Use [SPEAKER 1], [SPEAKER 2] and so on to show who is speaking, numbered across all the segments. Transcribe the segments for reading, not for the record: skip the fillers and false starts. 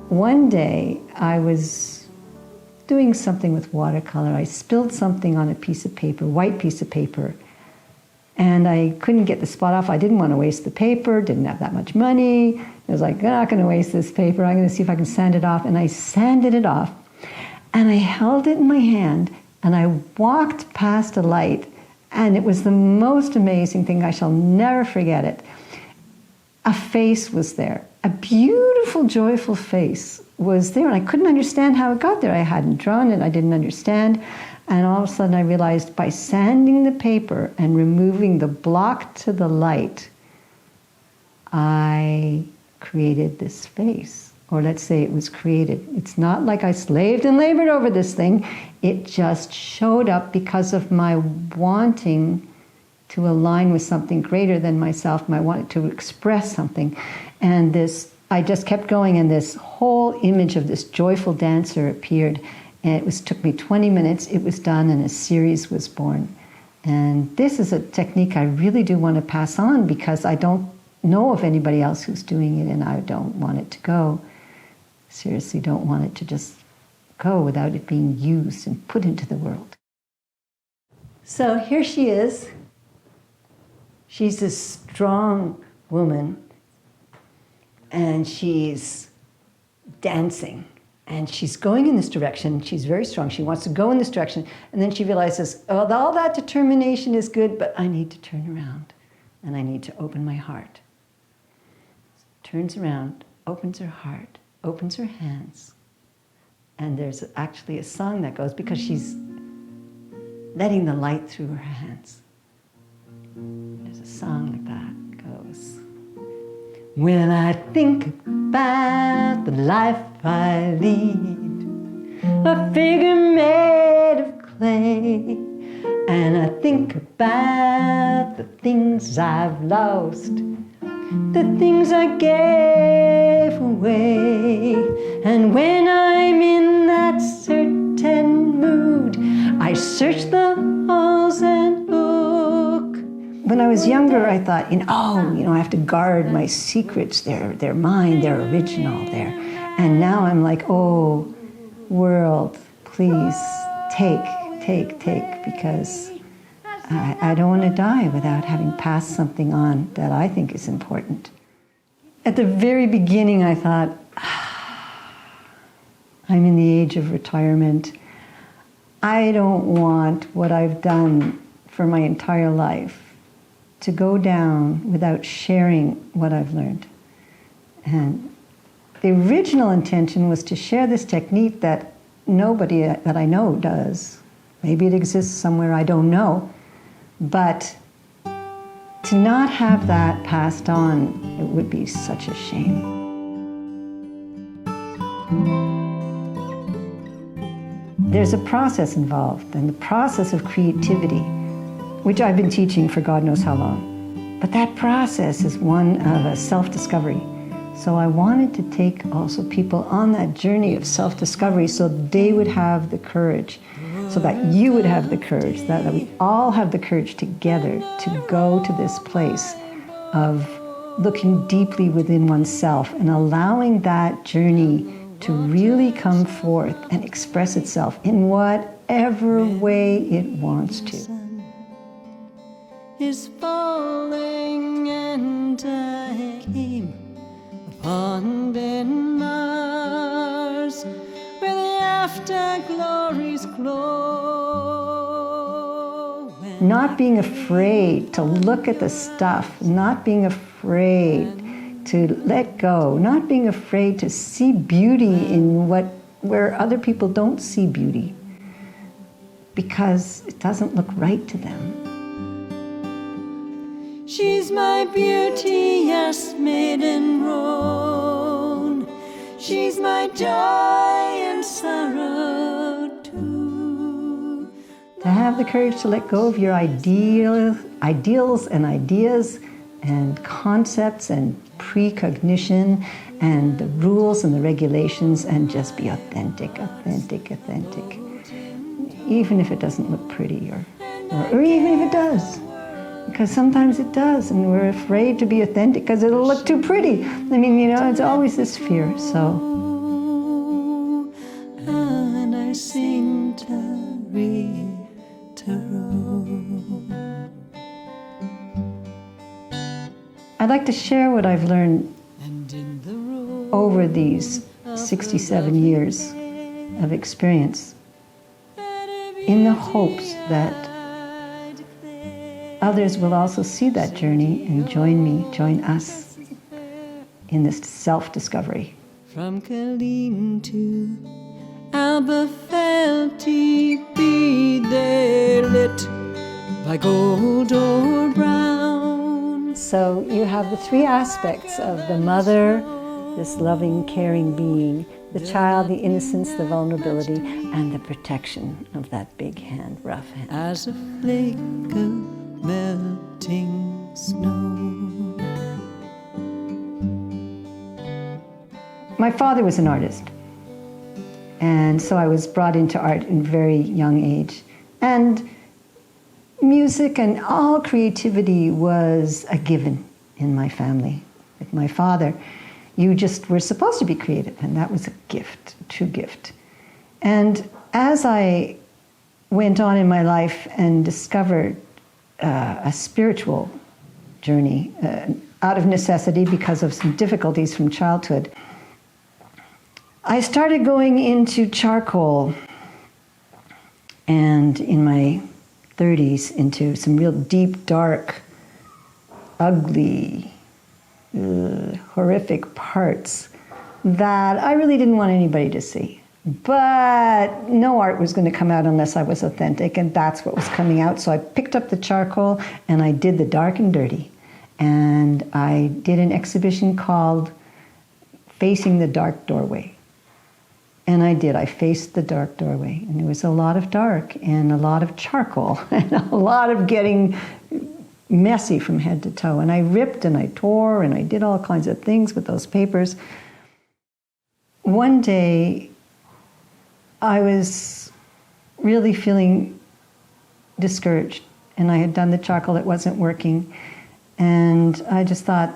[SPEAKER 1] One day I was doing something with watercolor. I spilled something on a piece of paper, white piece of paper, and I couldn't get the spot off. I didn't want to waste the paper, didn't have that much money. I was like, I'm not going to waste this paper. I'm going to see if I can sand it off. And I sanded it off, and I held it in my hand, and I walked past a light, and it was the most amazing thing. I shall never forget it. A face was there. A beautiful, joyful face was there, and I couldn't understand how it got there. I hadn't drawn it, I didn't understand. And all of a sudden I realized by sanding the paper and removing the block to the light, I created this face. Or let's say it was created. It's not like I slaved and labored over this thing. It just showed up because of my wanting to align with something greater than myself, my wanting to express something. And this, I just kept going, and this whole image of this joyful dancer appeared. And it took me 20 minutes, it was done, and a series was born. And this is a technique I really do want to pass on, because I don't know of anybody else who's doing it, and I don't want it to go. Seriously, don't want it to just go without it being used and put into the world. So here she is. She's a strong woman, and she's dancing. And she's going in this direction. She's very strong. She wants to go in this direction. And then she realizes, oh, all that determination is good, but I need to turn around. And I need to open my heart. Turns around, opens her heart, opens her hands. And there's actually a song that goes, because she's letting the light through her hands. There's a song like that. It goes, when I think about the life I lead, a figure made of clay, and I think about the things I've lost, the things I gave away. And when I'm in that certain mood, I search the halls and look. When I was younger, I thought, I have to guard my secrets. They're mine, they're original, And now I'm like, oh, world, please take, because I don't want to die without having passed something on that I think is important. At the very beginning, I thought, I'm in the age of retirement. I don't want what I've done for my entire life to go down without sharing what I've learned. And the original intention was to share this technique that nobody that I know does. Maybe it exists somewhere, I don't know. But to not have that passed on, it would be such a shame. There's a process involved, and the process of creativity, which I've been teaching for God knows how long. But that process is one of a self-discovery. So I wanted to take also people on that journey of self-discovery so they would have the courage, so that you would have the courage, that we all have the courage together to go to this place of looking deeply within oneself and allowing that journey to really come forth and express itself in whatever way it wants to.
[SPEAKER 2] Is falling, and I came upon Ben Mars, where the afterglories glow.
[SPEAKER 1] Not being afraid to look at the stuff, not being afraid to let go, not being afraid to see beauty in where other people don't see beauty, because it doesn't look right to them.
[SPEAKER 2] She's my beauty, yes, maiden roan. She's my joy and sorrow too.
[SPEAKER 1] To have the courage to let go of your ideals and ideas and concepts and precognition and the rules and the regulations, and just be authentic. Even if it doesn't look pretty, or even if it does. Because sometimes it does, and we're afraid to be authentic because it'll look too pretty. I mean, it's always this fear, so I'd like to share what I've learned
[SPEAKER 2] and in the road
[SPEAKER 1] over these 67 years of experience, in the hopes that others will also see that journey and join us in this self-discovery.
[SPEAKER 2] From Colleen to Alberfelty, be they lit by gold or brown.
[SPEAKER 1] So you have the three aspects of the mother, this loving, caring being, the child, the innocence, the vulnerability, and the protection of that big hand, rough hand.
[SPEAKER 2] As a flake of melting snow.
[SPEAKER 1] My father was an artist, and so I was brought into art in a very young age. And music and all creativity was a given in my family. With my father, you just were supposed to be creative, and that was a gift, a true gift. And as I went on in my life and discovered a spiritual journey out of necessity because of some difficulties from childhood, I started going into charcoal, and in my 30s into some real deep, dark, ugly, horrific parts that I really didn't want anybody to see. But no art was going to come out unless I was authentic, and that's what was coming out. So I picked up the charcoal and I did the dark and dirty. And I did an exhibition called Facing the Dark Doorway. And I did. I faced the dark doorway. And there was a lot of dark and a lot of charcoal and a lot of getting messy from head to toe. And I ripped and I tore and I did all kinds of things with those papers. One day, I was really feeling discouraged. And I had done the charcoal, it wasn't working. And I just thought,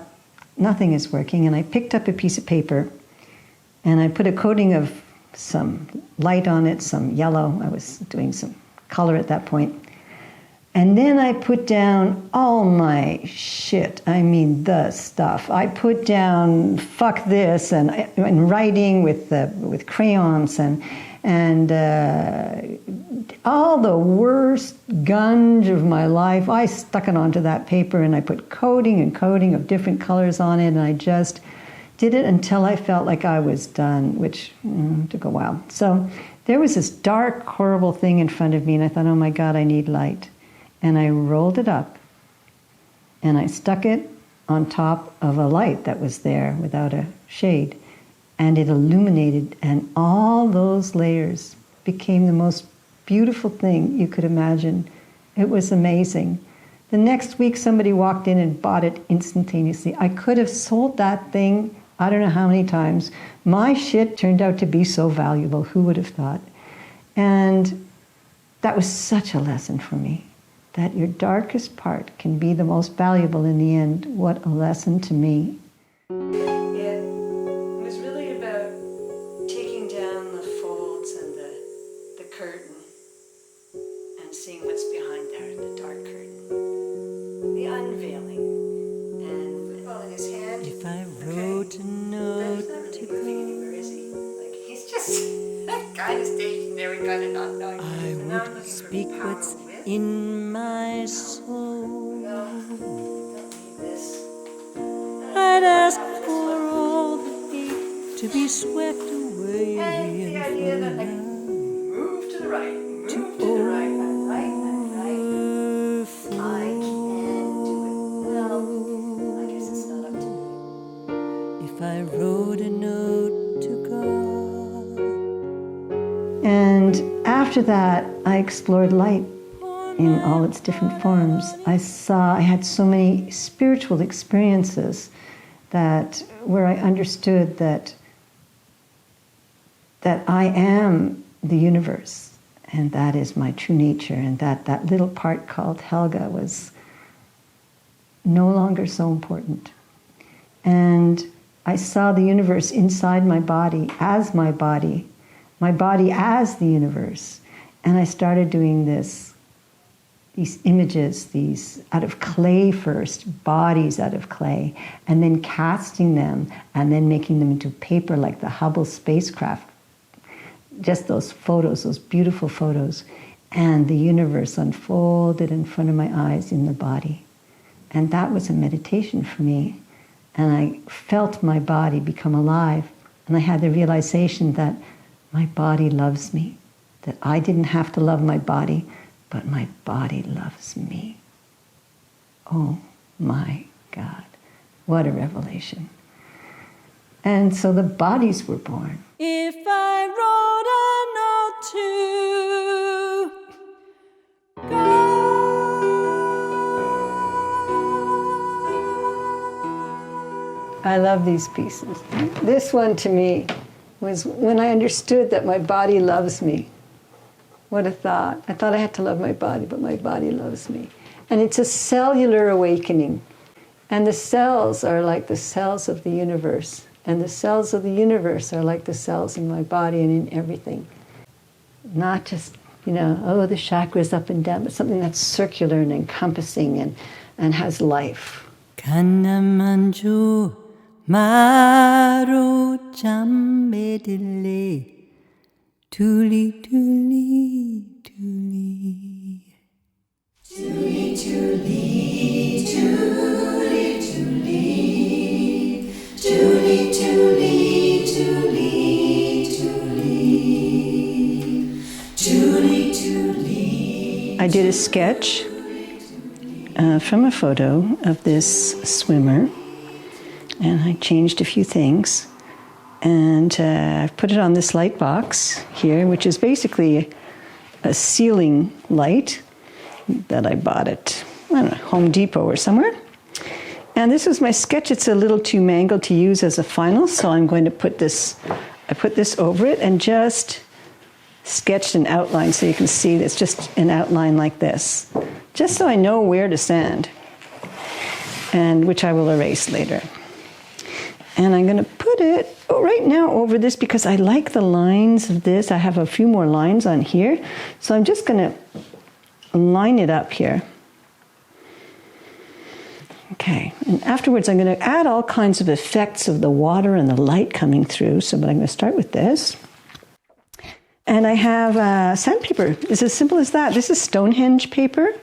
[SPEAKER 1] nothing is working. And I picked up a piece of paper and I put a coating of some light on it, some yellow. I was doing some color at that point. And then I put down all my shit. I mean, the stuff. I put down fuck this and writing with crayons and all the worst gunge of my life. I stuck it onto that paper and I put coating of different colors on it, and I just did it until I felt like I was done, which took a while. So there was this dark, horrible thing in front of me, and I thought, oh my God, I need light. And I rolled it up, and I stuck it on top of a light that was there without a shade, and it illuminated, and all those layers became the most beautiful thing you could imagine. It was amazing. The next week, somebody walked in and bought it instantaneously. I could have sold that thing I don't know how many times. My shit turned out to be so valuable. Who would have thought? And that was such a lesson for me, that your darkest part can be the most valuable in the end. What a lesson to me. It was really about taking down the folds and the curtain and seeing what's behind there, the dark curtain. The unveiling. And well, in his hand.
[SPEAKER 2] If I wrote a note to
[SPEAKER 1] go. Where is he? Like, he's just kind of stationary, kind of not knowing.
[SPEAKER 2] I would speak what's in my soul.
[SPEAKER 1] No, don't need this.
[SPEAKER 2] I'd ask for all the hate to be swept away.
[SPEAKER 1] And the idea that I move to the right, move to the right, and right, and right. I can do it. Well, I guess it's not up to me.
[SPEAKER 2] If I wrote a note to God.
[SPEAKER 1] And after that, I explored light in all its different forms. I had so many spiritual experiences where I understood that I am the universe, and that is my true nature, and that little part called Helga was no longer so important. And I saw the universe inside my body as my body as the universe. And I started doing this these images, these out of clay first, bodies out of clay, and then casting them and then making them into paper like the Hubble spacecraft. Just those photos, those beautiful photos. And the universe unfolded in front of my eyes in the body. And that was a meditation for me. And I felt my body become alive. And I had the realization that my body loves me, that I didn't have to love my body, but my body loves me. Oh my God, what a revelation. And so the bodies were born.
[SPEAKER 2] If I wrote a note to God.
[SPEAKER 1] I love these pieces. This one to me was when I understood that my body loves me. What a thought. I thought I had to love my body, but my body loves me. And it's a cellular awakening. And the cells are like the cells of the universe. And the cells of the universe are like the cells in my body and in everything. Not just, the chakras up and down, but something that's circular and encompassing and has life.
[SPEAKER 2] Kanamanjo maro chambedile tuli tuli tuli tuli tuli tuli tuli tuli tuli tuli tuli.
[SPEAKER 1] I did a sketch from a photo of this swimmer, and I changed a few things, and I've put it on this light box here, which is basically a ceiling light that I bought at, Home Depot or somewhere. And this was my sketch. It's a little too mangled to use as a final, so I'm going to put this over it and just sketched an outline so you can see it's just an outline like this, just so I know where to sand, and which I will erase later. And I'm going to put it right now over this because I like the lines of this. I have a few more lines on here, so I'm just going to line it up here. Okay, and afterwards I'm going to add all kinds of effects of the water and the light coming through. But I'm going to start with this. And I have sandpaper. It's as simple as that. This is Stonehenge paper,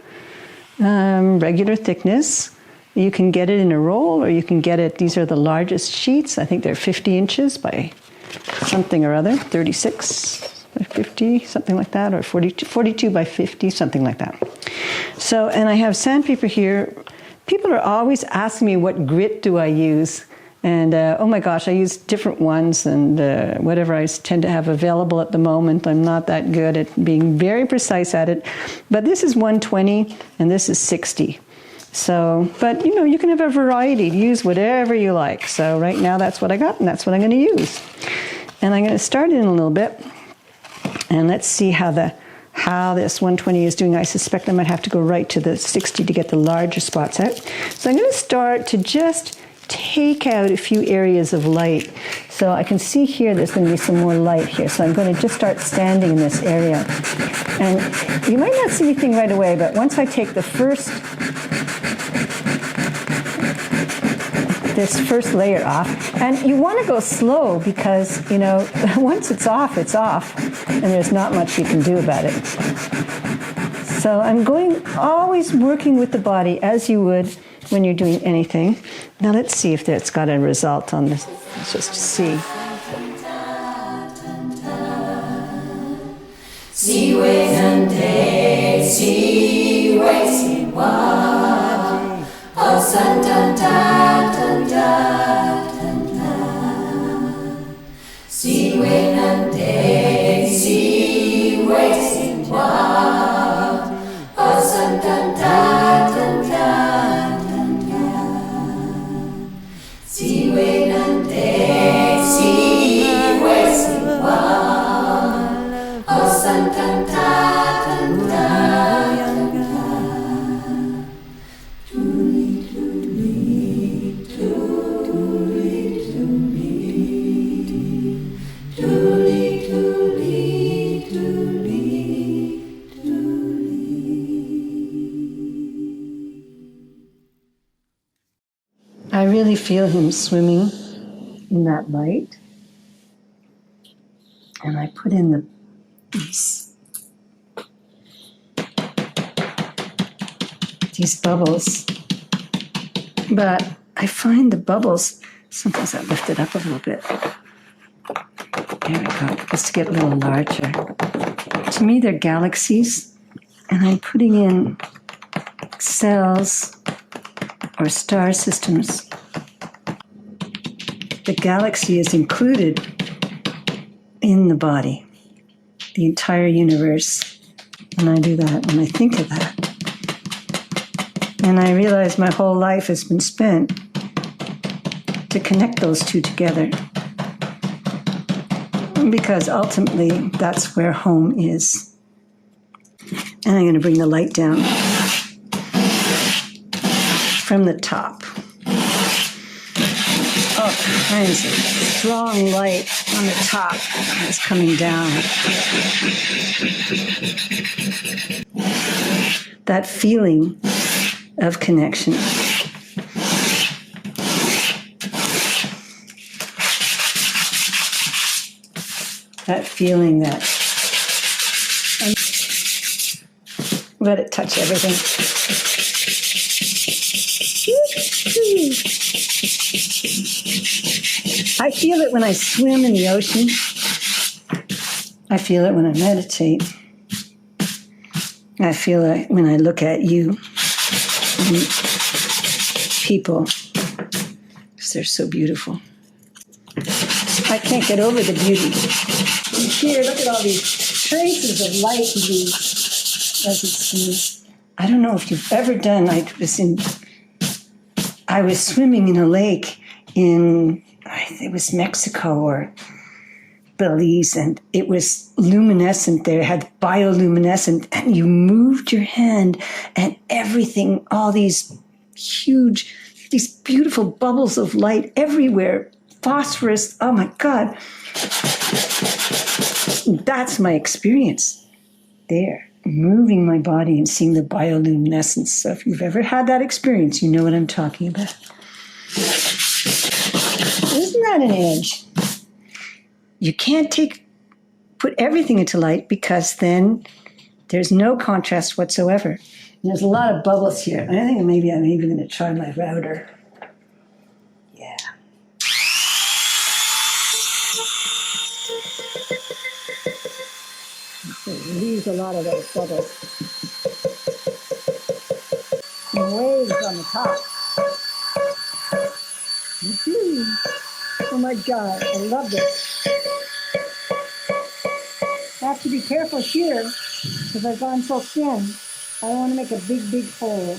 [SPEAKER 1] regular thickness. You can get it in a roll, or you can get it, these are the largest sheets. I think they're 50 inches by something or other, 36 by 50, something like that, or 42 by 50, something like that. So, and I have sandpaper here. People are always asking me what grit do I use. And oh my gosh, I use different ones, and whatever I tend to have available at the moment. I'm not that good at being very precise at it. But this is 120 and this is 60. So, but you can have a variety. Use whatever you like. So right now that's what I got, and that's what I'm going to use. And I'm going to start in a little bit, and let's see how this 120 is doing. I suspect I might have to go right to the 60 to get the larger spots out. So I'm going to start to just take out a few areas of light. So I can see here there's going to be some more light here. So I'm going to just start standing in this area. And you might not see anything right away, but once I take this first layer off, and you want to go slow because, once it's off, and there's not much you can do about it. So I'm always working with the body as you would when you're doing anything. Now let's see if it's got a result on this. Let's just see. really feel him swimming in that light. And I put in these bubbles. But I find the bubbles, sometimes I lift it up a little bit. There we go, just to get a little larger. To me, they're galaxies, and I'm putting in cells or star systems. The galaxy is included in the body, the entire universe. And I do that when I think of that. And I realize my whole life has been spent to connect those two together. Because ultimately, that's where home is. And I'm going to bring the light down from the top. All kinds of strong light on the top is coming down. That feeling of connection. That feeling that, let it touch everything. I feel it when I swim in the ocean. I feel it when I meditate. I feel it when I look at you, people, because they're so beautiful. I can't get over the beauty. Here, look at all these traces of light in these as it swims. I don't know if you've ever done, I was swimming in a lake in, I think it was Mexico or Belize, and it was luminescent there, it had bioluminescent, and you moved your hand and everything, all these huge, these beautiful bubbles of light everywhere, phosphorus, oh my God. That's my experience there, moving my body and seeing the bioluminescence. So if you've ever had that experience, you know what I'm talking about. Isn't that an edge? You can't put everything into light because then there's no contrast whatsoever. And there's a lot of bubbles here. I think maybe I'm even going to try my router. Yeah. Leaves a lot of those bubbles. And waves on the top. Oh my God, I love this. I have to be careful here because I've gone so thin. I don't want to make a big, big hole.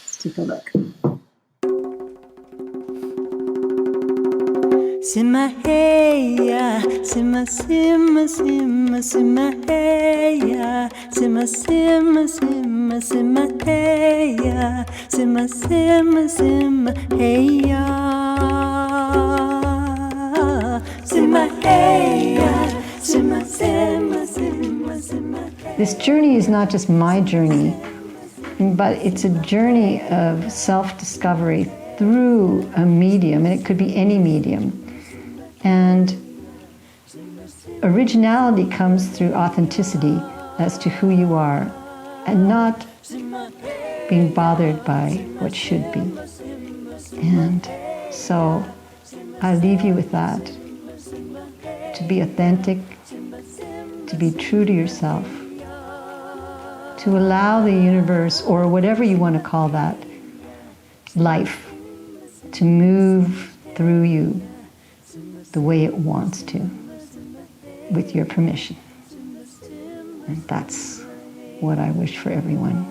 [SPEAKER 1] Let's take a look.
[SPEAKER 2] Simma heya, simma simma simma simma heya, simma simma simma simma heya, simma simma simma heya, simma heya, simma simma simma simma.
[SPEAKER 1] This journey is not just my journey, but it's a journey of self-discovery through a medium, and it could be any medium. And originality comes through authenticity as to who you are, and not being bothered by what should be. And so I leave you with that. To be authentic, to be true to yourself, to allow the universe, or whatever you want to call that, life, to move through you the way it wants to, with your permission. And that's what I wish for everyone.